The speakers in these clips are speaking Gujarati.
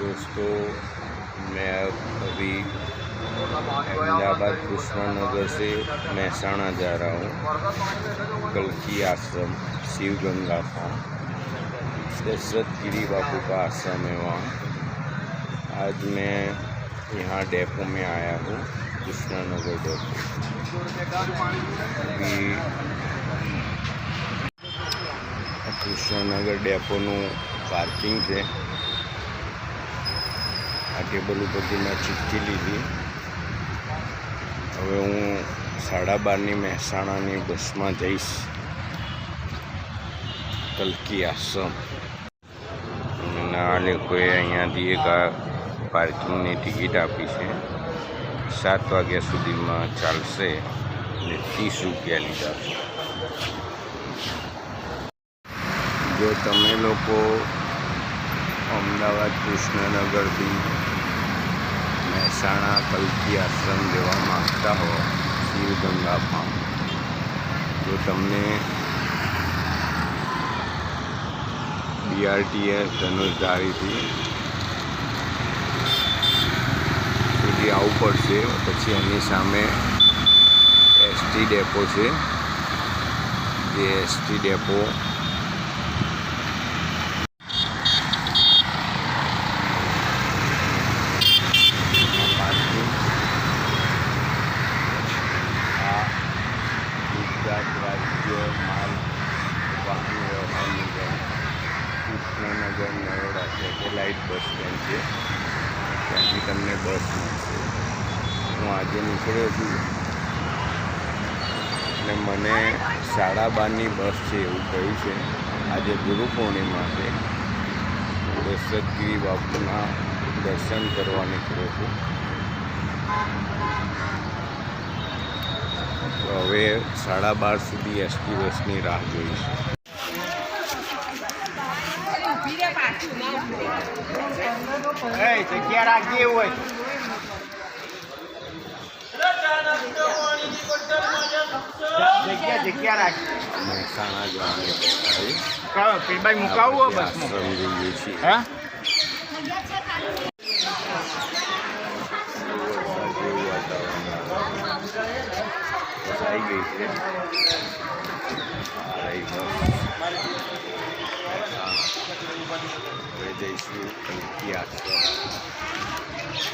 दोस्तों, मैं अभी अहमदाबाद कृष्णा नगर से महसाणा जा रहा हूँ। कल्की आश्रम, शिव गंगा फार्म, दशरथ गिरी बापू का आश्रम है वहाँ। आज मैं यहाँ डेपो में आया हूँ, कृष्णा नगर डेपो। अभी कृष्णनगर डेपोનું પાર્કિંગ છે। આ ટેબલ ઉપરથી મેં ચિઠ્ઠી લીધી। હવે હું 12:30ની મહેસાણાની બસમાં જઈશ કલ્કી આશ્રમ। અને આ લોકોએ અહીંયાથી એક આ પાર્કિંગની ટિકિટ આપી છે। 7 વાગ્યા સુધીમાં ચાલશે અને 30 રૂપિયા લીધા છે। જો તમે લોકો અમદાવાદ કૃષ્ણનગરથી મહેસાણા કલ્કી આશ્રમ જવા માગતા હો, શિવ ગંગા ફાર્મ, તો તમને BRTS ધનુષધારીથી સુધી આવવું પડશે। પછી એની સામે ST ડેપો છે, જે ST ડેપો राज्य माल वाहन व्यवहार निगम कृष्णनगर नरोડા સેટેલાઇટ બસ સ્ટેન્ડ છે, ત્યાંથી તમને બસ મળશે। હું આજે નીકળ્યો છું અને મને 12:30ની બસ છે એવું કહ્યું છે। આજે ગુરુ પૂર્ણિમા છે, દશરથ ગિરી બાપુના દર્શન કરવા નીકળ્યો છું। તો હવે 12:30 સુધી ST બસની રાહ જોઈશ। જગ્યા રાખજે એવું હોય જગ્યા રાખજે। મહેસાણા જવાની પીરભાઈ મુકાવું બસ આશ્રમ જઈએ છીએ। હા આવી ગઈ છે। હવે જઈશું કલ્કી આશ્રમ,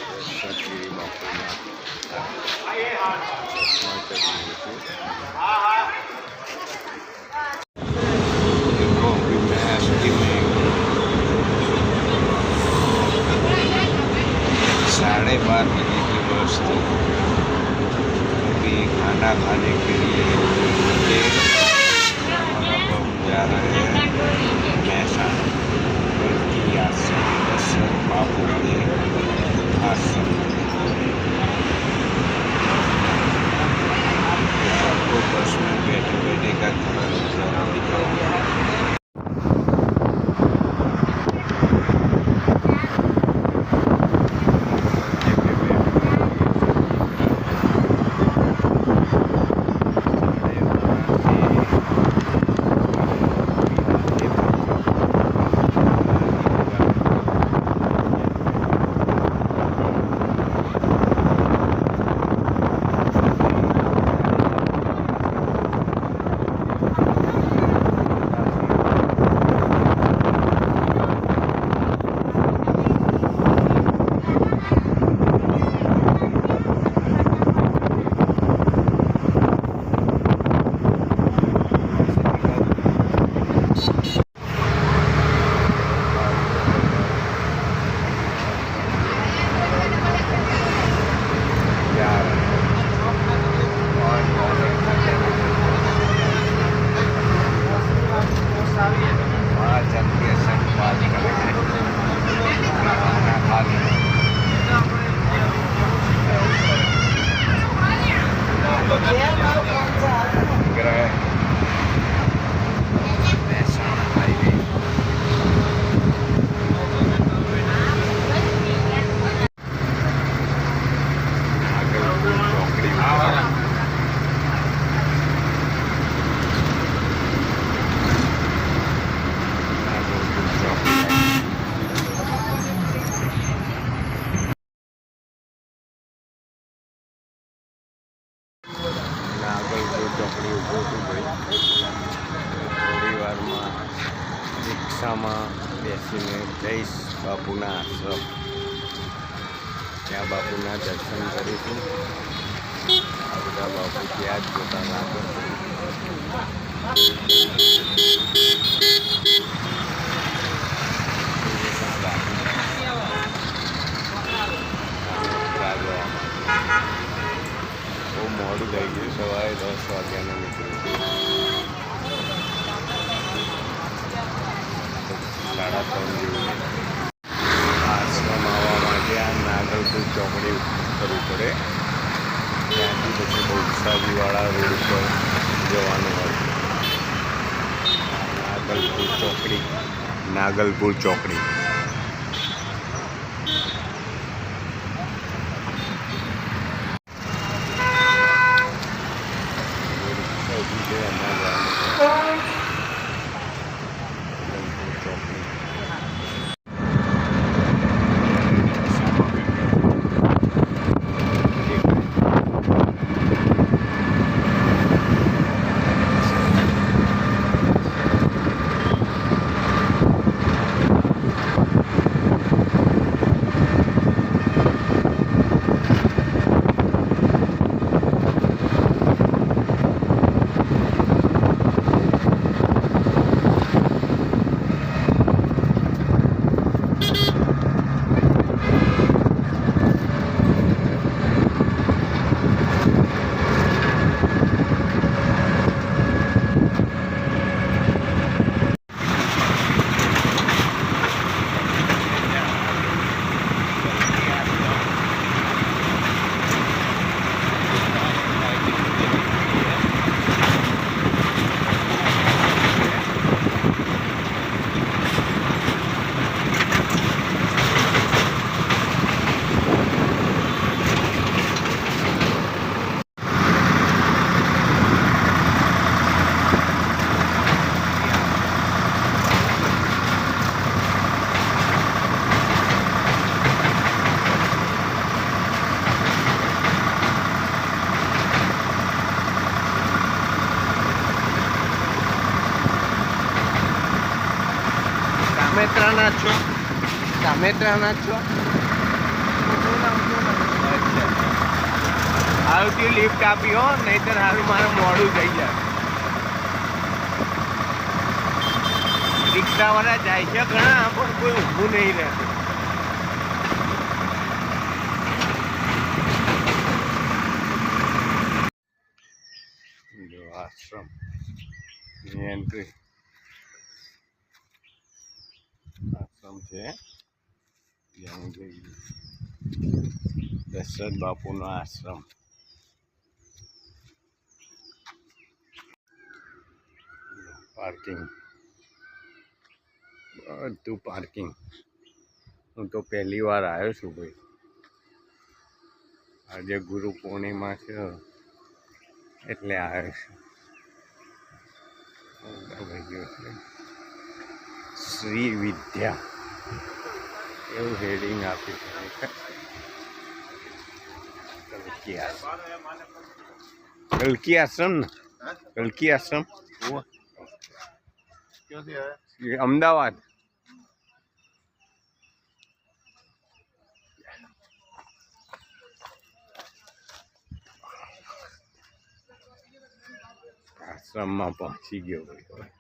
દશરથ ગિરી બાપુના દર્શન કરીએ છીએ। देखो अभी मैं ST में 12:30 बजे की बस थी। अभी खाना खाने के लिए हम जा रहे हैं महसाणा कल्की आश्रम, दशरथ बापू के आश्रम। आपको बस में बैठे बैठे का थोड़ा नजारा दिखाऊंगा। પહોંચીને જઈશ બાપુના આશ્રમ. ત્યાં બાપુના દર્શન કરીશું. આ બધા બાપુ ત્યાં જ જોતા લાગે. બહુ મોડું થઈ ગયું, સવારે 10 વાગ્યાનો નીકળ્યું. 3:30 જેવું. આશ્રમ આવવા માટે આ નાગલપુર ચોકડી કરવું પડે. ત્યાંથી પછી બહુસાજીવાળા રોડ પર જવાનું હોય. નાગલપુર ચોકડી. સામેત્રાના છો. આવતી લિફ્ટ આપી હો, નહીતર હારું મારે મોડું થઈ જાય. રિક્ષાવાળા જાય છે ઘણા, પણ કોઈ ઊભું નહીં રહેતું. જો આશ્રમ ની એન્ટ્રી. આશ્રમ છે દશરથ બાપુનો આશ્રમ. પાર્કિંગ, બધું પાર્કિંગ. હું તો પહેલી વાર આવ્યો છું ભાઈ. આજે ગુરુ પૂર્ણિમા છે એટલે આવ્યો છું. શ્રી વિદ્યા એવું હેડિંગ આપ્યું છે. કલ્કી આશ્રમ ને, કલ્કી આશ્રમ અમદાવાદ. આશ્રમમાં પહોંચી ગયો ભાઈ.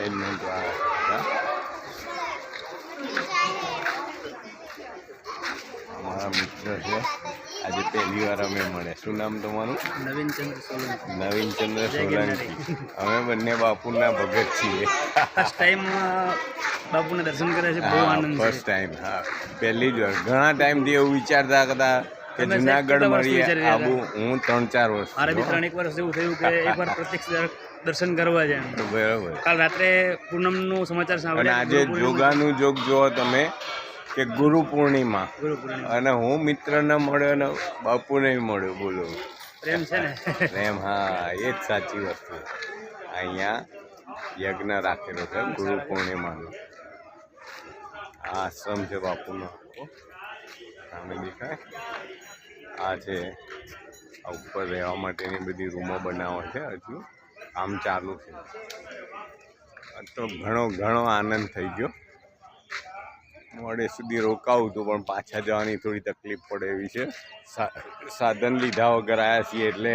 મેનેજમેન્ટ વાળા હતા. અમારા મિત્ર છે, આજે પહેલી વાર અમે મળ્યા. શું નામ તમારું? નવીનચંદ્ર સોલંકી. નવીનચંદ્ર સોલંકી. અમે બંને બાપુના ભગત છીએ. ફર્સ્ટ ટાઈમ બાપુના દર્શન કરે છે, બહુ આનંદ છે. ફર્સ્ટ ટાઈમ, હા, પહેલી જ વાર. ઘણા ટાઈમથી એવું વિચારતા હતા કે તમે જુનાગઢ કેટલા વર્ષથી મળીએ વિચારી રહ્યા આબુ. હું 3-4 વર્ષ. મારે બી 3 વર્ષ જેવું થયું કે એકવાર પ્રત્યક્ષ દર્શન કરવા જાય. બરાબર. કાલ રાત્રે પૂનમનું સમાચાર અને સાંભળ્યા. આજે જોગાનું જોગ જુઓ તમે કે ગુરુ પૂર્ણિમા, ગુરુ પૂર્ણિમા. અને હું મિત્રને મળ્યો ને બાપુને મળ્યો. બોલો પ્રેમ છે ને. પ્રેમ. હા, એ જ સાચી વસ્તુ. અહીંયા યજ્ઞ રાખેલો છે ગુરુ પૂર્ણિમાનો. આ આશ્રમ છે બાપુનો, સામે દેખાય. આ છે, આ ઉપર રહેવા માટેની બધી રૂમો બનાવે છે. હજુ કામ ચાલુ છે. તો ઘણો આનંદ થઈ ગયો. મોડે સુધી રોકાવું હતું પણ પાછા જવાની થોડી તકલીફ પડે એવી છે. સાધન લીધા વગર આવ્યા છીએ એટલે.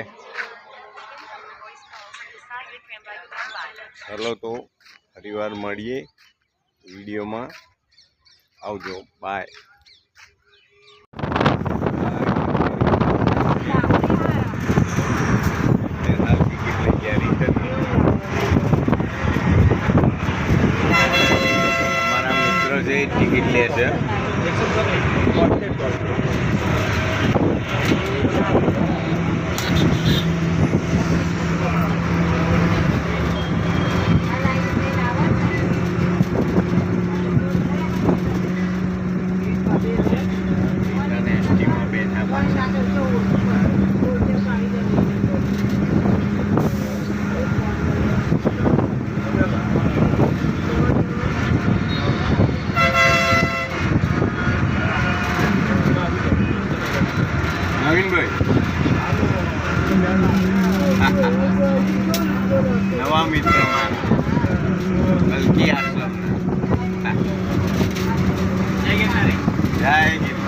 ચલો તો ફરીવાર મળીએ વિડીયોમાં. આવજો, બાય. અમારા મિત્રો છે ટિકિટ લે છે. નવીનભાઈ, નવા મિત્ર મારા કલકી આશ્રમ. જય ગિરનારી. જય ગિરનારી.